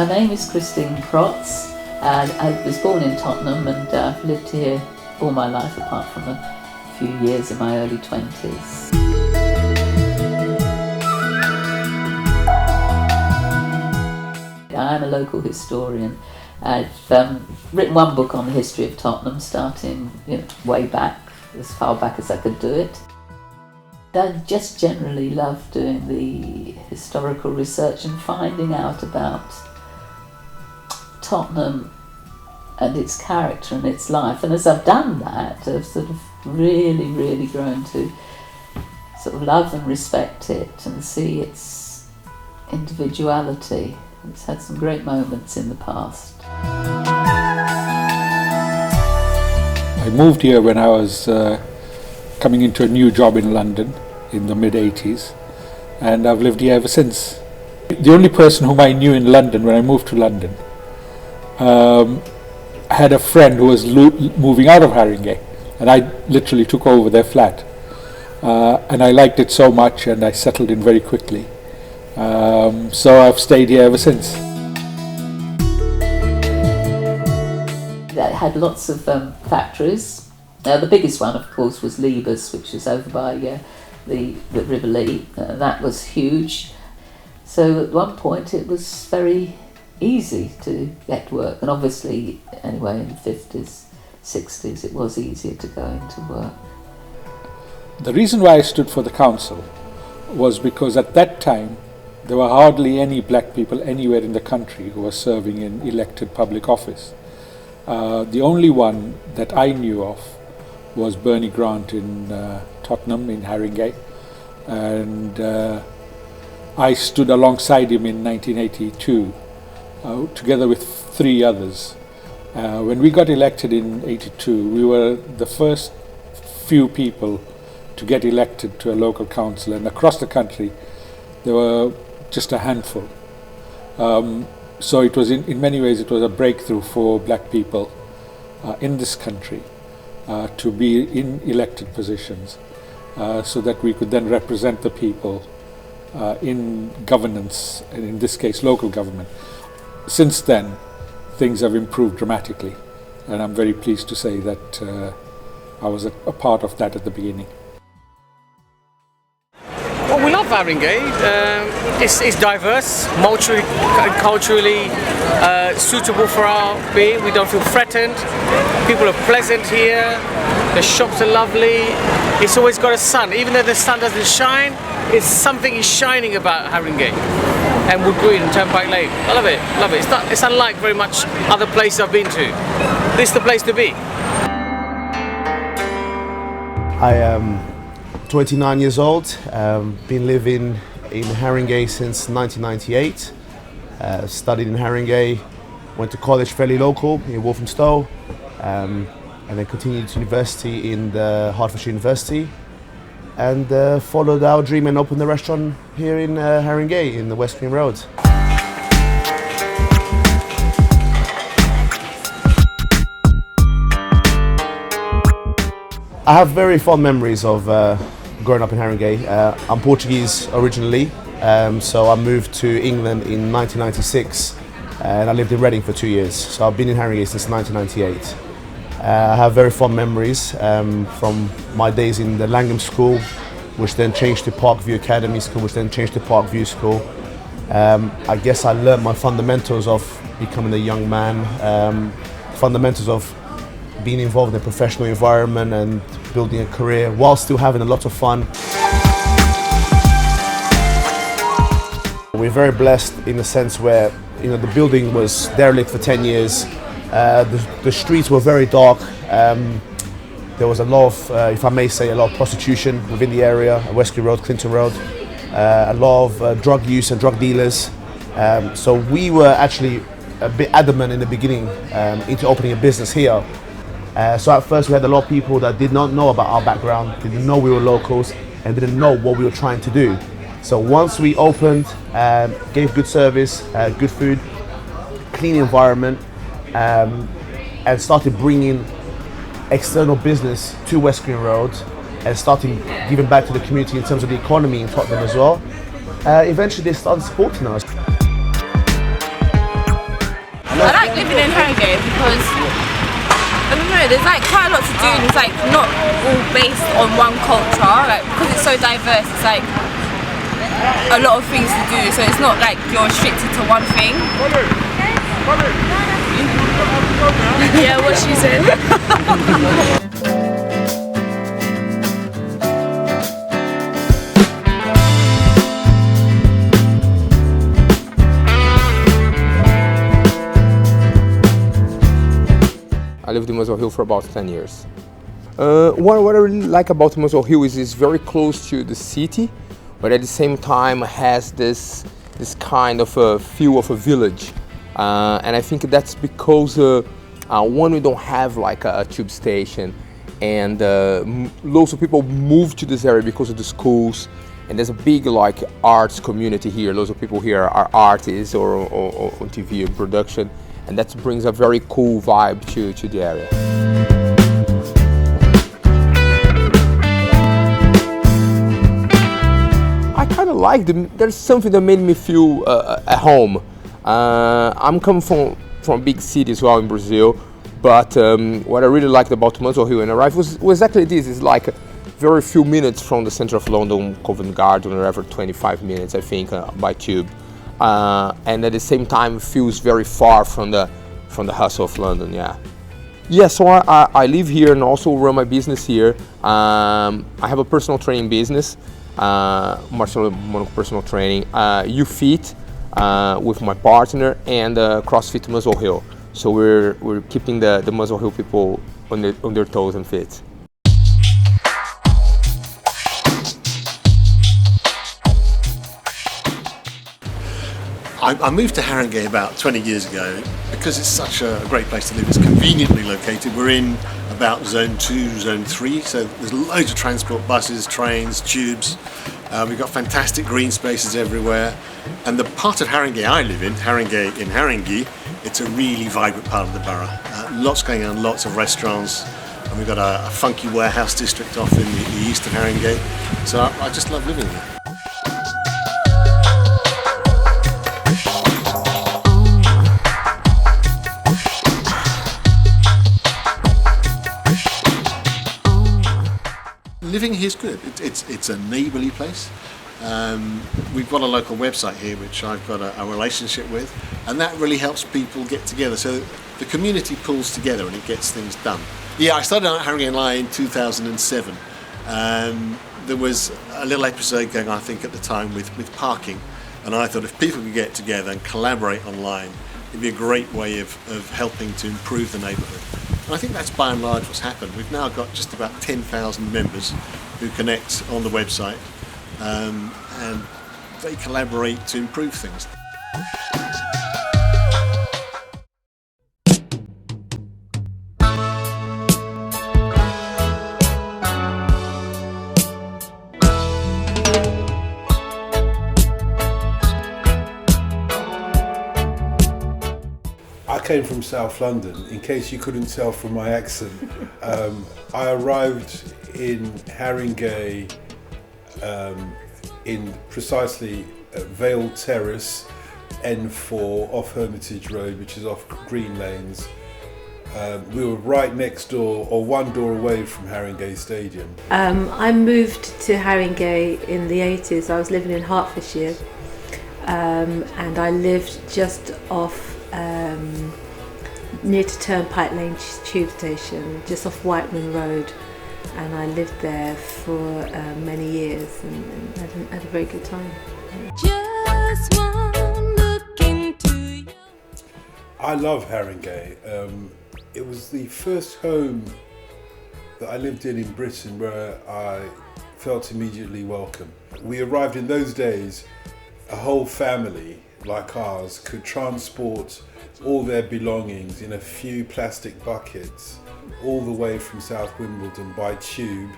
My name is Christine Protz, and I was born in Tottenham, and I've lived here all my life apart from a few years in my early 20s. I am a local historian. I've written one book on the history of Tottenham, starting way back, as far back as I could do it. I just generally love doing the historical research and finding out about Tottenham and its character and its life. And as I've done that, I've sort of really grown to sort of love and respect it and see its individuality. It's had some great moments in the past. I moved here when I was coming into a new job in London in the mid-80s, and I've lived here ever since. The only person whom I knew in London when I moved to London had a friend who was moving out of Haringey, and I literally took over their flat. And I liked it so much, and I settled in very quickly. So I've stayed here ever since. It had lots of factories. The biggest one, of course, was Liebers, which is over by the River Lee. That was huge. So at one point it was very easy to get work, and obviously anyway in the 50s, 60s it was easier to go into work. The reason why I stood for the council was because at that time there were hardly any black people anywhere in the country who were serving in elected public office. The only one that I knew of was Bernie Grant in Tottenham, in Harringay, and I stood alongside him in 1982 together with 3 others. When we got elected in 82, we were the first few people to get elected to a local council, and across the country there were just a handful. So it was in many ways it was a breakthrough for black people in this country to be in elected positions, so that we could then represent the people in governance, and in this case local government. Since then things have improved dramatically, and I'm very pleased to say that I was a part of that at the beginning. Well, we love Haringey. It's diverse, culturally suitable for our being. We don't feel threatened. People are pleasant here. The shops are lovely. It's always got a sun. Even though the sun doesn't shine, something is shining about Haringey and Wood Green and Turnpike Lane. I love it, love it. It's unlike very much other places I've been to. This is the place to be. I am 29 years old, been living in Haringey since 1998, studied in Haringey, went to college fairly local in Walthamstow, and then continued to university in the Hertfordshire University, and followed our dream and opened the restaurant here in Haringey in the West Green Road. I have very fond memories of growing up in Haringey. I'm Portuguese originally, so I moved to England in 1996, and I lived in Reading for 2 years. So I've been in Haringey since 1998. I have very fond memories from my days in the Langham School, which then changed to Parkview Academy School, which then changed to Parkview School. I guess I learned my fundamentals of becoming a young man, fundamentals of being involved in a professional environment and building a career while still having a lot of fun. We're very blessed in the sense where the building was derelict for 10 years. The streets were very dark. There was a lot of, if I may say, a lot of prostitution within the area, West Green Road, Clinton Road, a lot of drug use and drug dealers. So we were actually a bit adamant in the beginning into opening a business here. So at first we had a lot of people that did not know about our background, didn't know we were locals, and didn't know what we were trying to do. So once we opened, gave good service, good food, clean environment, and started bringing external business to West Green Road, and starting giving back to the community in terms of the economy in Tottenham as well, eventually they started supporting us. because I don't know, there's like quite a lot to do and it's like not all based on one culture, like because it's so diverse, it's like a lot of things to do, so it's not like you're restricted to one thing. Yeah, what she said. I lived in Muswell Hill for about 10 years. What I really like about Muswell Hill is it's very close to the city, but at the same time has this kind of a feel of a village. And I think that's because one, we don't have like a tube station, and lots of people move to this area because of the schools, and there's a big like arts community here. Lots of people here are artists or on TV and production, and that brings a very cool vibe to the area. I kind of like there's something that made me feel at home. I'm coming from a big city as well in Brazil, but what I really liked about Muswell Hill and arrived was exactly this. It's like very few minutes from the center of London, Covent Garden, or whatever, 25 minutes I think by tube. And at the same time feels very far from the hustle of London. Yeah, so I live here and also run my business here. I have a personal training business, personal training, You Fit with my partner, and CrossFit Muswell Hill. So we're keeping the Muswell Hill people on their toes and fit. I moved to Harringay about 20 years ago because it's such a great place to live. It's conveniently located. We're in about zone 2, zone 3, so there's loads of transport, buses, trains, tubes. We've got fantastic green spaces everywhere. And the part of Harringay I live in, Haringey, it's a really vibrant part of the borough. Lots going on, lots of restaurants, and we've got a funky warehouse district off in the east of Haringey. So I just love living here. Living here is good. It's a neighbourly place. We've got a local website here which I've got a relationship with, and that really helps people get together. So the community pulls together and it gets things done. Yeah, I started out at Harringay in 2007. There was a little episode going on, I think, at the time with parking, and I thought if people could get together and collaborate online, it'd be a great way of helping to improve the neighbourhood. And I think that's by and large what's happened. We've now got just about 10,000 members who connect on the website, and they collaborate to improve things. I came from South London, in case you couldn't tell from my accent. I arrived in Haringey in precisely Vale Terrace, N4, off Hermitage Road, which is off Green Lanes. We were right next door, or one door away from Haringey Stadium. I moved to Haringey in the 80s. I was living in Hertfordshire, and I lived just off near to Turnpike Lane tube station, just off Whiteman Road, and I lived there for many years and had a very good time. Just one look into your... I love Haringey. It was the first home that I lived in Britain where I felt immediately welcome. We arrived in those days, a whole family like ours could transport all their belongings in a few plastic buckets all the way from South Wimbledon by tube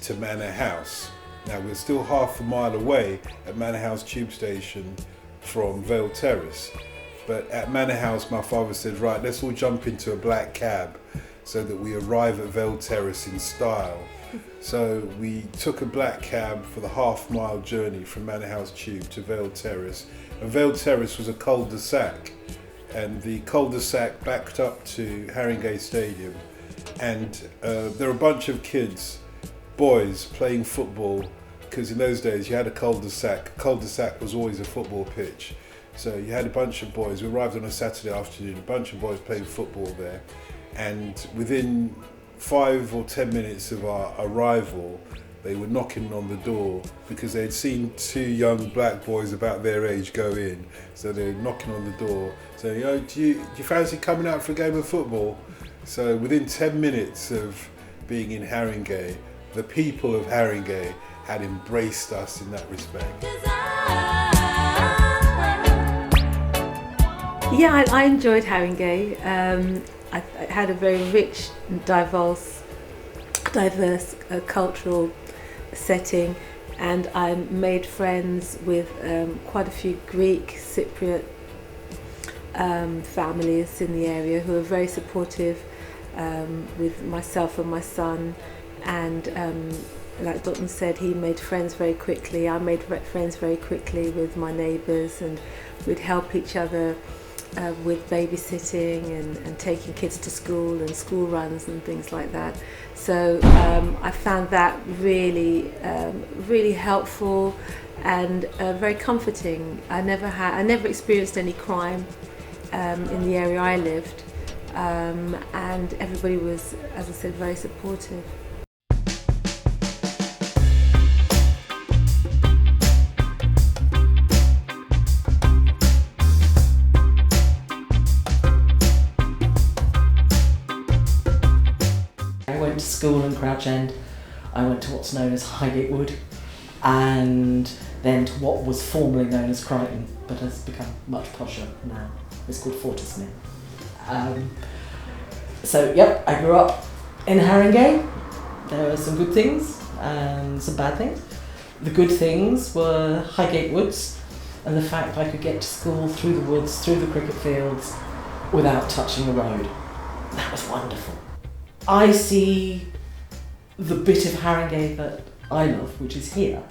to Manor House. Now we're still half a mile away at Manor House tube station from Vale Terrace, but at Manor House my father said, right, let's all jump into a black cab so that we arrive at Vale Terrace in style. So we took a black cab for the half-mile journey from Manor House Tube to Vale Terrace. And Vale Terrace was a cul-de-sac, and the cul-de-sac backed up to Haringey Stadium, and there were a bunch of kids, boys, playing football, because in those days you had a cul-de-sac. Cul-de-sac was always a football pitch. So you had a bunch of boys. We arrived on a Saturday afternoon, a bunch of boys playing football there, and within 5 or 10 minutes of our arrival, they were knocking on the door because they had seen 2 young black boys about their age go in. So they were knocking on the door saying, "Oh, do you fancy coming out for a game of football?" So within 10 minutes of being in Haringey, the people of Haringey had embraced us in that respect. Yeah, I enjoyed Haringey. I had a very rich, diverse cultural setting, and I made friends with quite a few Greek Cypriot families in the area who were very supportive with myself and my son, and like Dalton said, he made friends very quickly. I made friends very quickly with my neighbours, and we'd help each other with babysitting and taking kids to school and school runs and things like that. So I found that really helpful and very comforting. I never experienced any crime in the area I lived, and everybody was, as I said, very supportive. School in Crouch End. I went to what's known as Highgate Wood, and then to what was formerly known as Crichton, but has become much posher now. It's called Fortismere. So yep, I grew up in Haringey. There were some good things and some bad things. The good things were Highgate Woods and the fact I could get to school through the woods, through the cricket fields, without touching the road. That was wonderful. I see the bit of Haringey that I love, which is here.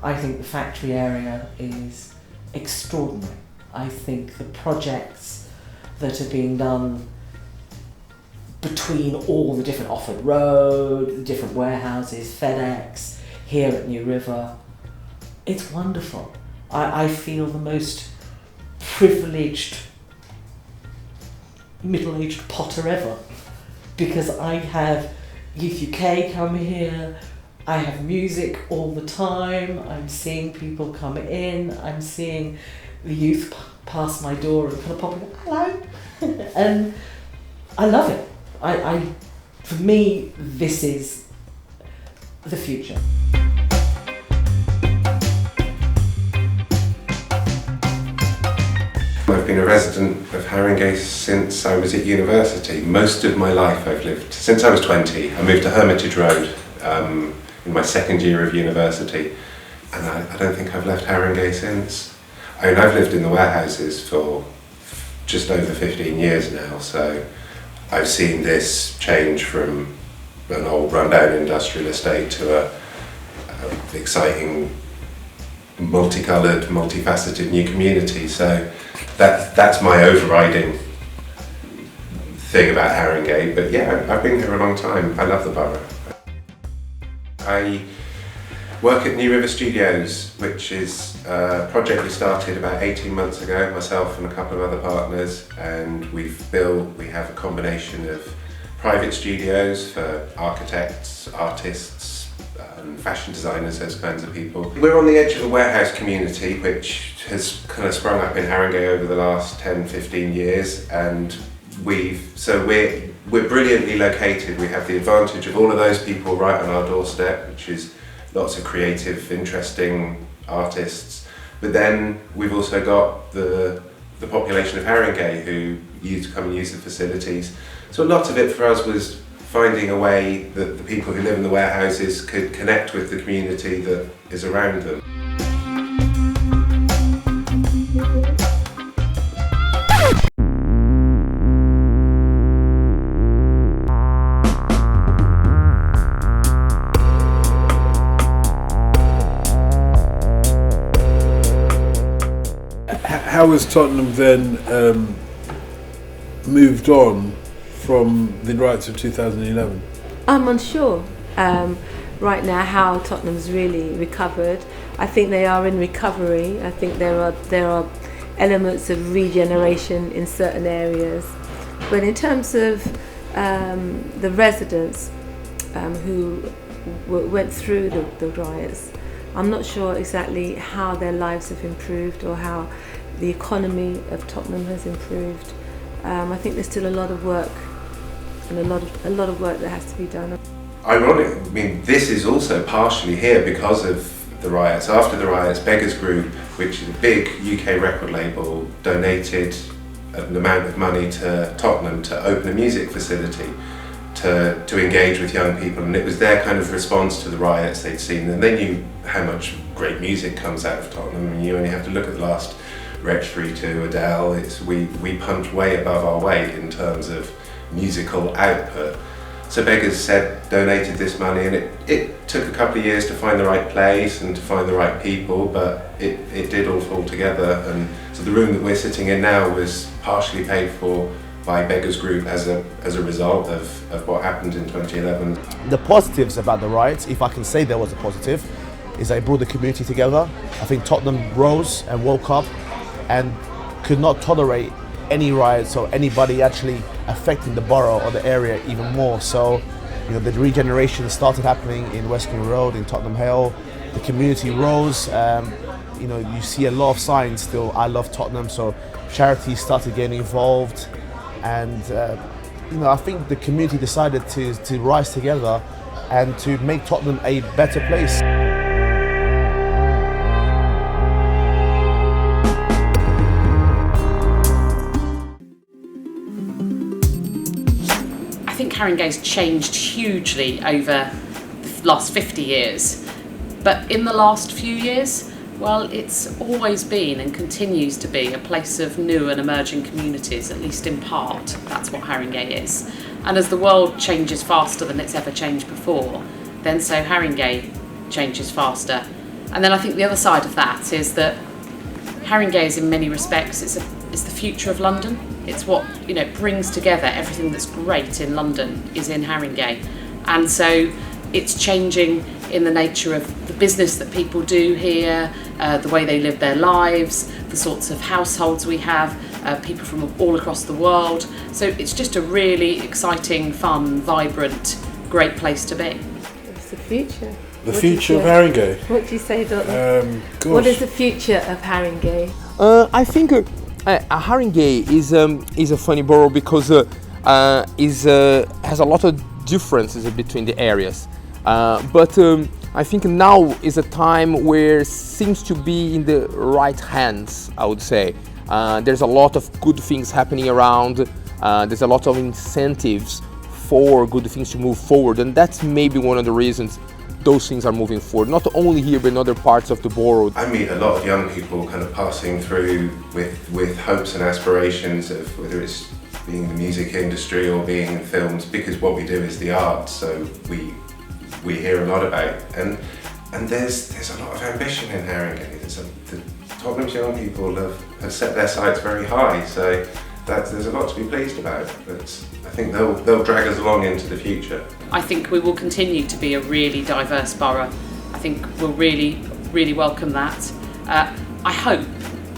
I think the factory area is extraordinary. I think the projects that are being done between all the different Offord Road, the different warehouses, FedEx, here at New River, it's wonderful. I feel the most privileged middle-aged potter ever, because I have Youth UK come here, I have music all the time, I'm seeing people come in, I'm seeing the youth pass my door and kind of popping up, hello, and I love it. For me, this is the future. I've been a resident of Haringey since I was at university. Most of my life I've lived, since I was 20. I moved to Hermitage Road in my second year of university, and I don't think I've left Haringey since. I mean, I've lived in the warehouses for just over 15 years now, so I've seen this change from an old rundown industrial estate to a exciting, multicoloured, multifaceted new community. So that's my overriding thing about Haringey. But yeah, I've been here a long time. I love the borough. I work at New River Studios, which is a project we started about 18 months ago, myself and a couple of other partners, and we have a combination of private studios for architects, artists, fashion designers, those kinds of people. We're on the edge of a warehouse community which has kind of sprung up in Haringey over the last 10-15 years, and we're brilliantly located. We have the advantage of all of those people right on our doorstep, which is lots of creative, interesting artists. But then we've also got the population of Haringey who come and use the facilities. So a lot of it for us was finding a way that the people who live in the warehouses could connect with the community that is around them. How has Tottenham then moved on from the riots of 2011? I'm unsure right now how Tottenham's really recovered. I think they are in recovery. I think there are elements of regeneration in certain areas. But in terms of the residents who went through the riots, I'm not sure exactly how their lives have improved or how the economy of Tottenham has improved. I think there's still a lot of work and a lot of work that has to be done. Ironic, I mean, this is also partially here because of the riots. After the riots, Beggars Group, which is a big UK record label, donated an amount of money to Tottenham to open a music facility to engage with young people, and it was their kind of response to the riots they'd seen, and they knew how much great music comes out of Tottenham. And you only have to look at the last Rectory to Adele. We punch way above our weight in terms of musical output. So Beggars said, donated this money, and it took a couple of years to find the right place and to find the right people, but it did all fall together. And so the room that we're sitting in now was partially paid for by Beggars Group as a result of what happened in 2011. The positives about the riots, if I can say there was a positive, is they brought the community together. I think Tottenham rose and woke up and could not tolerate any riots or anybody actually affecting the borough or the area even more. So, the regeneration started happening in Western Road, in Tottenham Hale. The community rose. You see a lot of signs still, I love Tottenham, so charities started getting involved. And, I think the community decided to rise together and to make Tottenham a better place. I think Haringey's changed hugely over the last 50 years, but in the last few years, well, it's always been and continues to be a place of new and emerging communities, at least in part. That's what Haringey is. And as the world changes faster than it's ever changed before, then so Haringey changes faster. And then I think the other side of that is that Haringey is in many respects, it's the future of London. It's what brings together everything that's great in London is in Haringey. And so it's changing in the nature of the business that people do here, the way they live their lives, the sorts of households we have, people from all across the world. So it's just a really exciting, fun, vibrant, great place to be. It's the future. The future of Haringey. What do you say, Dalton? What is the future of Haringey? I think Harringay is a funny borough because has a lot of differences between the areas. But I think now is a time where it seems to be in the right hands, I would say. There's a lot of good things happening around. There's a lot of incentives for good things to move forward, and that's maybe one of the reasons those things are moving forward, not only here but in other parts of the borough. I meet a lot of young people kind of passing through with hopes and aspirations of whether it's being in the music industry or being in films, because what we do is the arts, so we hear a lot about, and there's a lot of ambition in Haringey. The Tottenham's young people have set their sights very high, so there's a lot to be pleased about, but I think they'll drag us along into the future. I think we will continue to be a really diverse borough. I think we'll really, really welcome that. I hope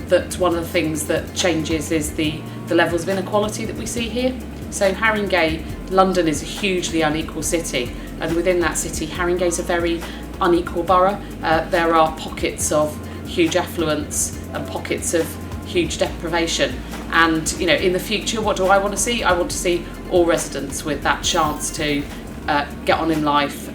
that one of the things that changes is the levels of inequality that we see here. So Harringay, London is a hugely unequal city, and within that city, Haringey is a very unequal borough. There are pockets of huge affluence and pockets of huge deprivation. And in the future, what do I want to see? I want to see all residents with that chance to get on in life,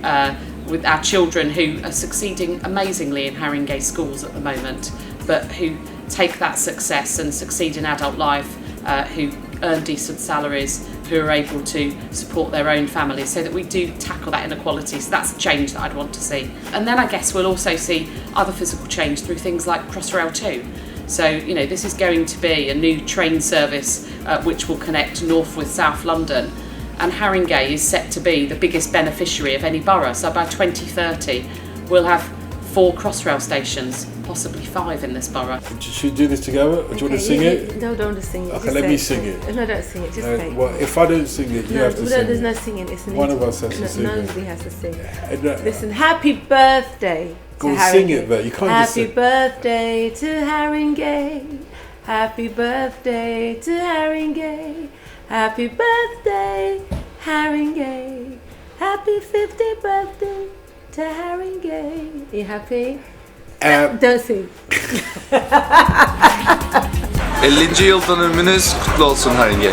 with our children who are succeeding amazingly in Haringey schools at the moment, but who take that success and succeed in adult life, who earn decent salaries, who are able to support their own families, so that we do tackle that inequality. So that's a change that I'd want to see. And then I guess we'll also see other physical change through things like Crossrail 2. So, this is going to be a new train service which will connect north with South London. And Haringey is set to be the biggest beneficiary of any borough. So by 2030, we'll have 4 Crossrail stations, possibly 5 in this borough. Should we do this together? Or do you want to sing it? No, don't sing it. Okay, just let say me it. sing it. No, don't sing it. Just No, say it. well, if I don't sing it, you have to sing There's it. no singing. It's an One of us has to sing it. Nobody has to sing. No. Listen, happy birthday Go to on, sing Haringey. it, but you can't just Happy sing. birthday to Haringey. Happy birthday to Haringey. Happy birthday, Haringey. Happy 50th birthday to Haringey. Are you happy? Don't sing. 50. yıl dönümünüz kutlu olsun Haringey.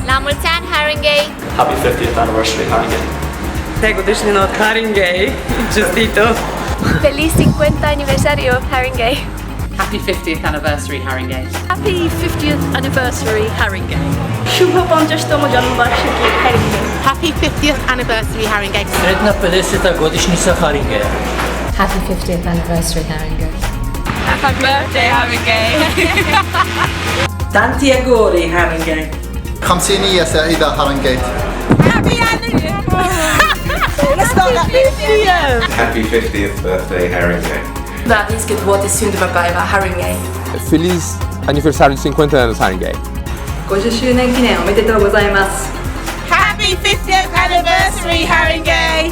Lamultan Harringay. Happy 50th anniversary, Haringey. Tegodešnji od Haringey, čestito. Feliz 50 aniversario Harringay. Happy 50th anniversary, Harringay. Happy 50th anniversary Harringay. Shubh 50तम जन्मवर्षकी Haringey. Happy 50th anniversary Haringey. Sretna 50. godišnjica Haringey. Happy 50th anniversary Harringay. Happy birthday, Harringay. Tanti auguri Haringey. 50 سعيدة Haringey. Happy anniversary. Let's start that 50th. Happy 50th birthday, Haringay. Bravizket vuoti syntymäpäivää Harringay. Feliz aniversário de 50 anos, Harringay. 50周年記念おめでとうございます。 Happy 50th anniversary Harringay.